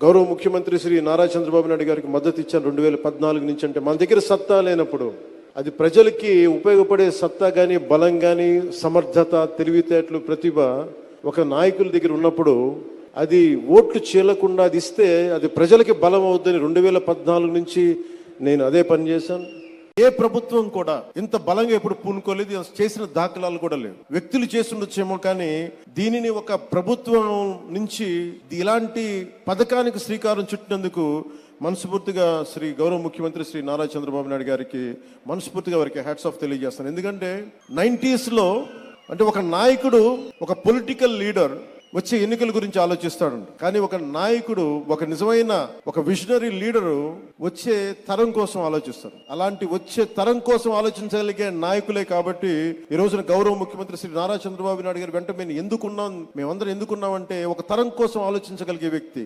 గౌరవ ముఖ్యమంత్రి శ్రీ నారా చంద్రబాబు నాయుడు గారికి మద్దతు ఇచ్చాను 2014 నుంచి. అంటే మన దగ్గర సత్తా లేనప్పుడు అది ప్రజలకి ఉపయోగపడే సత్తా కానీ, బలం కానీ, సమర్థత, తెలివితేటలు, ప్రతిభ ఒక నాయకుల దగ్గర ఉన్నప్పుడు అది ఓట్లు చీలకుండా అది ఇస్తే అది ప్రజలకి బలం అవుద్దని 2014 నుంచి నేను అదే పని చేశాను. ఏ ప్రభుత్వం కూడా ఇంత బలంగా ఎప్పుడు పూనుకోలేదు, చేసిన దాఖలాలు కూడా లేవు. వ్యక్తులు చేస్తుండొచ్చేమో కానీ దీనిని ఒక ప్రభుత్వం నుంచి ఇలాంటి పథకానికి శ్రీకారం చుట్టినందుకు మనస్ఫూర్తిగా శ్రీ గౌరవ ముఖ్యమంత్రి శ్రీ నారా చంద్రబాబు నాయుడు గారికి మనస్ఫూర్తిగా వారికి హ్యాట్స్ ఆఫ్ తెలియజేస్తాను. ఎందుకంటే 90s అంటే ఒక నాయకుడు, ఒక పొలిటికల్ లీడర్ వచ్చే ఎన్నికల గురించి ఆలోచిస్తాడు. కానీ ఒక నాయకుడు, ఒక నిజమైన ఒక విజనరీ లీడరు వచ్చే తరం కోసం ఆలోచిస్తారు. అలాంటి వచ్చే తరం కోసం ఆలోచించగలిగే నాయకులే కాబట్టి ఈ రోజున గౌరవ ముఖ్యమంత్రి శ్రీ నారా చంద్రబాబు నాయుడు గారి వెంట మేము ఎందుకున్నాం, మేమందరం ఎందుకున్నామంటే ఒక తరం కోసం ఆలోచించగలిగే వ్యక్తి.